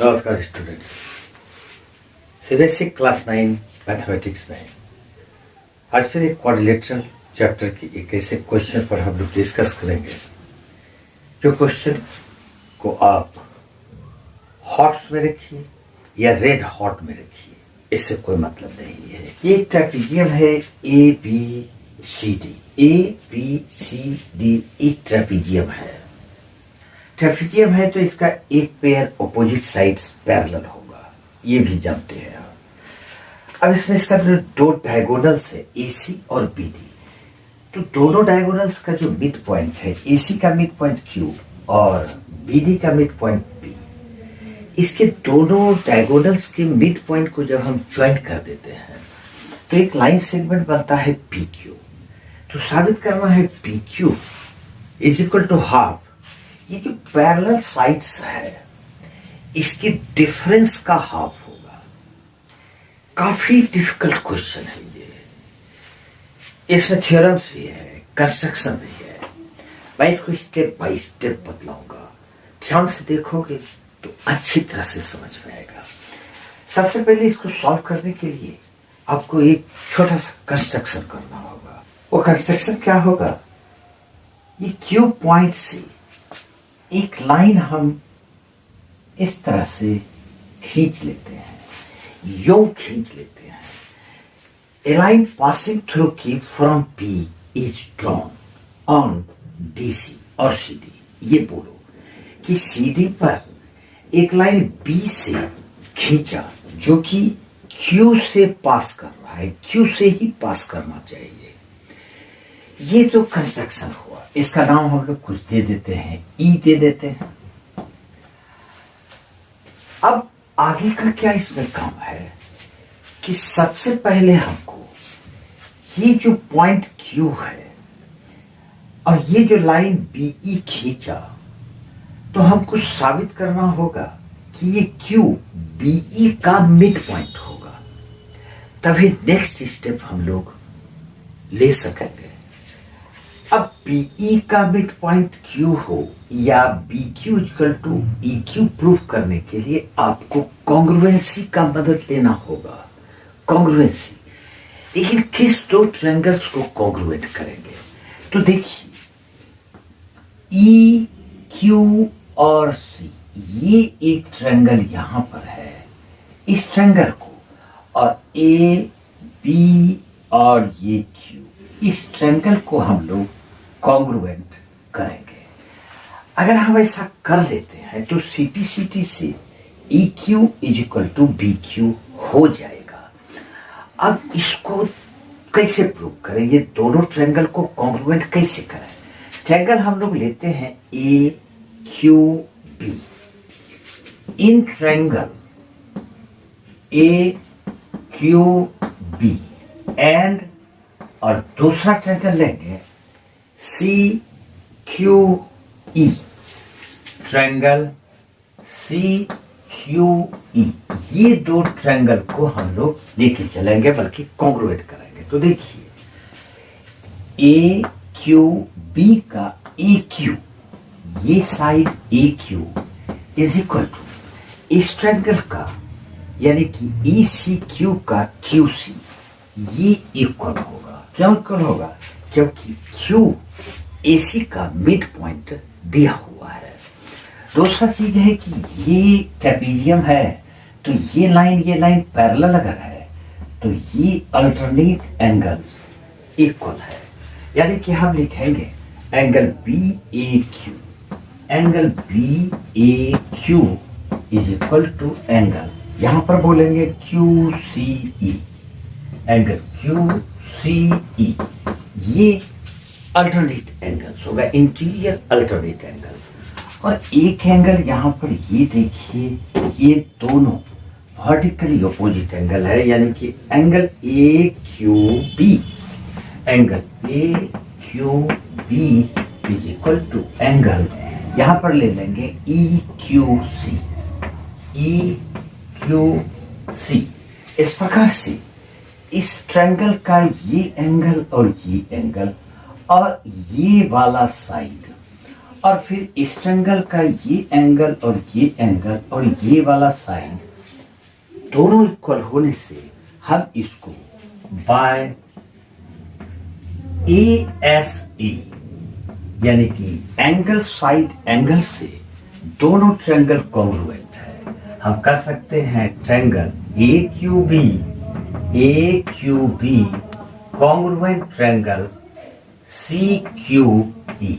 नमस्कार students, CBSE class 9 mathematics में आज फिर एक क्वाड्रिलेटरल चैप्टर की एक ऐसे क्वेश्चन पर हम लोग डिस्कस करेंगे जो क्वेश्चन को आप हॉट्स में रखिए या रेड हॉट में रखिए, इससे कोई मतलब नहीं है। ये ट्रेपेजियम है ए बी सी डी, एक ट्रेपेजियम है। ट्रेपेजियम है तो इसका एक पेयर ऑपोजिट साइड्स पैरेलल होगा, ये भी जानते हैं आप। अब इसमें इसका जो दो डायगोनल्स है एसी और बीडी, तो दोनों डायगोनल्स का जो मिड पॉइंट है, एसी का मिड पॉइंट क्यू और बीडी का मिड पॉइंट पी, इसके दोनों डायगोनल्स के मिड पॉइंट को जब हम ज्वाइन कर देते हैं तो एक लाइन सेगमेंट बनता है पी क्यू। तो साबित करना है P Q is equal to half ये जो पैरेलल साइड्स है इसके डिफरेंस का हाफ होगा। काफी डिफिकल्ट क्वेश्चन है ये। इसमें थ्योरम्स भी है, कंस्ट्रक्शन भी है। मैं इसको स्टेप बाय स्टेप बतलाऊंगा, ध्यान से देखोगे तो अच्छी तरह से समझ में आएगा। सबसे पहले इसको सॉल्व करने के लिए आपको एक छोटा सा कंस्ट्रक्शन करना होगा। वो कंस्ट्रक्शन क्या होगा, ये क्यू पॉइंट से एक लाइन हम इस तरह से खींच लेते हैं, यूं खींच लेते हैं। ए लाइन पासिंग थ्रू की from P is drawn on DC और सीडी। ये बोलो कि सीडी पर एक लाइन बी से खींचा जो कि क्यू से पास कर रहा है, क्यू से ही पास करना चाहिए। ये तो कंस्ट्रक्शन हुआ, इसका नाम हम लोग कुछ दे देते हैं, ई दे देते हैं। अब आगे का क्या इसमें काम है कि सबसे पहले हमको ये जो पॉइंट क्यू है और ये जो लाइन बीई खींचा, तो हमको साबित करना होगा कि ये क्यू बीई का मिड पॉइंट होगा, तभी नेक्स्ट स्टेप हम लोग ले सकेंगे। अब बीई का मिड पॉइंट क्यू हो या B Q equal to E Q prove करने के लिए आपको कॉन्ग्रुएंसी का मदद लेना होगा। कॉन्ग्रुएंसी, लेकिन किस दो ट्रायंगल्स को कॉन्ग्रुएंट करेंगे? तो देखिए ई क्यू और सी, ये एक ट्रायंगल यहां पर है, इस ट्रायंगल को, और ए बी और ये क्यू, इस ट्रायंगल को हम लोग कॉन्ग्रुएंट करेंगे। अगर हम ऐसा कर लेते हैं तो सीपीसीटी से E Q is equal to B Q हो जाएगा। अब इसको कैसे प्रूव करें, ये दोनों ट्रायंगल को कॉन्ग्रुएंट कैसे करें? ट्रायंगल हम लोग लेते हैं A Q B. In triangle A Q B and, और दूसरा ट्रायंगल लेंगे C Q E, triangle C Q E. ये दो ट्रायंगल को हम लोग लेके चलेंगे, बल्कि कॉन्ग्रुएंट करेंगे। तो देखिए ए क्यू बी का ए क्यू, ये side A Q is equal to इस ट्रायंगल का यानी कि ई सी क्यू का क्यू सी, ये इक्वल होगा। क्यों इक्वल होगा? क्योंकि क्यू एसी का मिड पॉइंट दिया हुआ है। दूसरा चीज है कि ये ट्रेपेजियम है, तो ये लाइन पैरेलल अगर है तो ये अल्टरनेट एंगल्स इक्वल है, यानी कि हम लिखेंगे angle B A Q, angle B A Q is equal to angle, यहां पर बोलेंगे Q C E, angle Q C E. ये अल्टरनेट एंगल्स होगा, इंटीरियर अल्टरनेट एंगल्स। और एक एंगल यहां पर ये देखिए, ये दोनों वर्टिकली ऑपोजिट एंगल है, यानी कि angle A Q B, angle A Q B is equal to angle, यहां पर ले लेंगे E Q C, E Q C. इस प्रकार से इस ट्रायंगल का ये एंगल और ये एंगल और ये वाला साइड और फिर इस ट्रायंगल का ये एंगल और ये वाला साइड दोनों इक्वल होने से हम इसको बाय ASE यानी कि एंगल साइड एंगल से दोनों ट्रायंगल कॉन्ग्रुएंट है, हम कर सकते हैं triangle AQB congruent triangle CQE।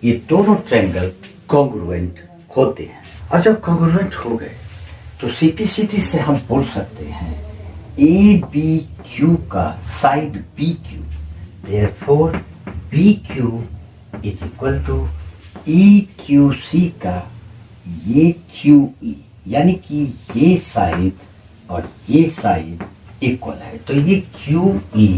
ये दोनों ट्रायंगल कॉन्ग्रुएंट होते हैं और जब कॉन्ग्रुएंट हो गए तो सिंप्लिसिटी से हम बोल सकते हैं ABQ का side BQ, therefore BQ is equal to EQC का ये QE, यानी कि ये साइड और ये साइड इक्वल है, तो ये QE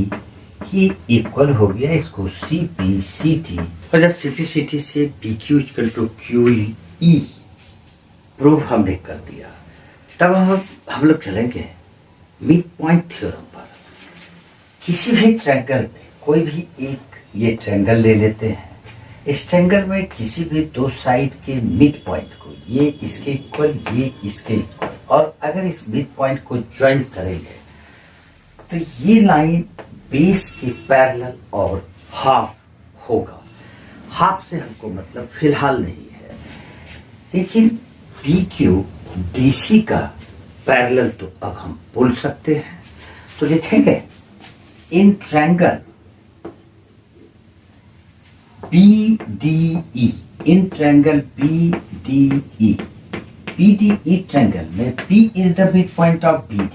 की इक्वल हो गया इसको CPCT। और जब सिंप्लिसिटी से BQ equal to QE proof हमने कर दिया, तब हम लोग चलेंगे मिड पॉइंट थ्योरम पर। किसी भी ट्रायंगल में कोई भी एक ये ट्रायंगल ले लेते हैं, इस ट्रायंगल में किसी भी दो साइड के मिड पॉइंट को, ये इसके इक्वल ये इसके इक्वल, और अगर इस मिड पॉइंट को ज्वाइन करेंगे तो ये लाइन बेस के पैरेलल और हाफ होगा। हाफ से हमको मतलब फिलहाल नहीं है, लेकिन PQ DC का पैरेलल तो अब हम बोल सकते हैं। तो लिखेंगे in triangle BDE, in triangle BDE triangle में P is the midpoint of BD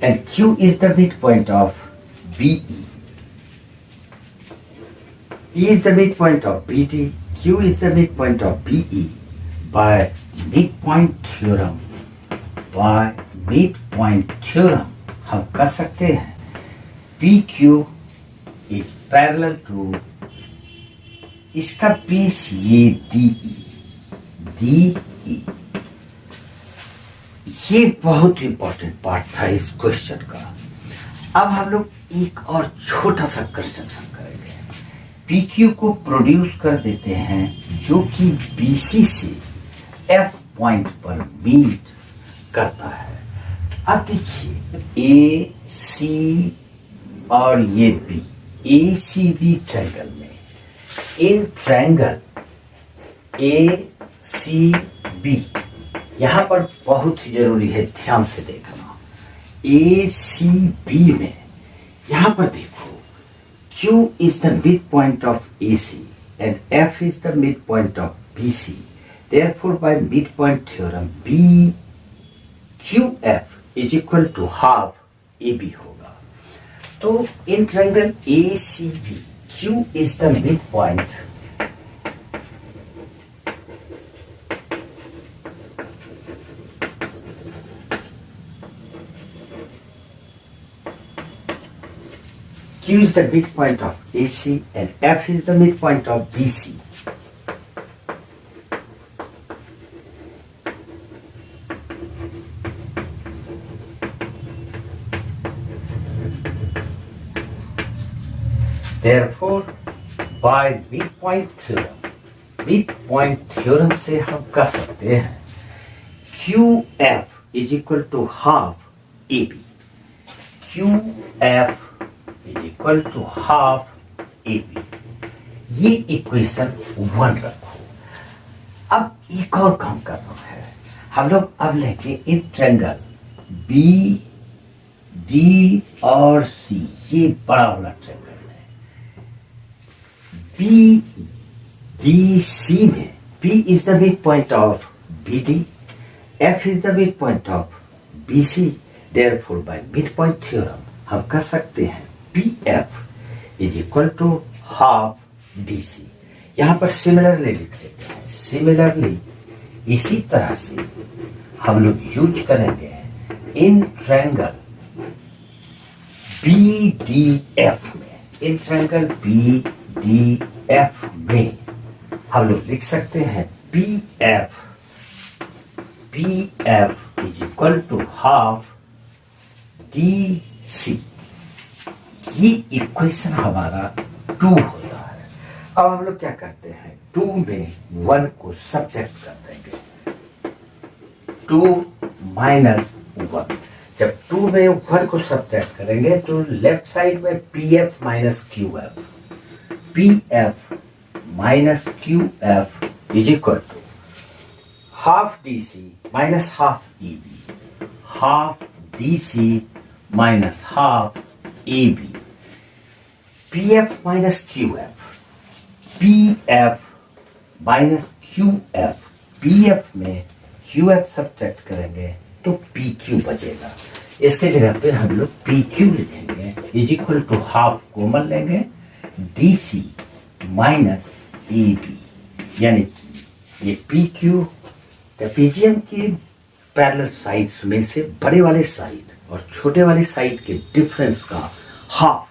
and Q is the midpoint of BE. P is the midpoint of BD, Q is the midpoint of BE. By midpoint theorem हम कर सकते हैं PQ is parallel to इसका base ये DE। ये बहुत important part था इस क्वेश्चन का। अब हम लोग एक और छोटा सा कंस्ट्रक्शन करेंगे। PQ को प्रोड्यूस कर देते हैं जो कि BC से F पॉइंट पर मीट करता है। अब देखिए AC और ये B, ACB ट्रायंगल में, इन ट्रायंगल ACB यहां पर बहुत ही जरूरी है, ध्यान से देखना। ACB में यहां पर देखो Q is the midpoint of AC and F is the midpoint of BC. Therefore, by midpoint theorem, BQF is equal to half AB होगा। तो in triangle ACB Q is the midpoint Q is the midpoint of AC and F is the midpoint of BC. Therefore, by midpoint theorem से हम कर सकते हैं QF is equal to half AB. QF is equal to half AB. ये equation 1 रखो। अब एक और काम करना है, हम लोग अब लेंगे इन ट्रायंगल B, D और C, ये बड़ा वाला ट्रायंगल BDC में P is the midpoint of BD, F is the midpoint of BC. Therefore, by midpoint theorem हम कर सकते हैं PF is equal to half DC. यहाँ पर सिमिलरली लिख देते हैं। सिमिलरली इसी तरह से हम लोग यूज करेंगे इन ट्रायंगल BDF में, इन ट्रायंगल BDF में हम लोग लिख सकते हैं PF is equal to half DC। ये इक्वेशन हमारा 2 होता है। अब हम लोग क्या करते हैं, 2 में 1 को सब्ट्रैक्ट कर देंगे, 2 माइनस 1। जब 2 में 1 को सब्ट्रैक्ट करेंगे तो लेफ्ट साइड में PF minus QF, PF minus QF is equal to half DC minus half EB, half DC minus half EB, PF minus QF, PF minus QF, PF में QF subtract करेंगे तो PQ बचेगा। इसके जगह पे हम लोग PQ लिखेंगे is equal to half common लेंगे, DC माइनस EB, यानी ये PQ ट्रेपेजियम की पैरेलल साइड्स में से बड़े वाले साइड और छोटे वाले साइड के डिफरेंस का हाफ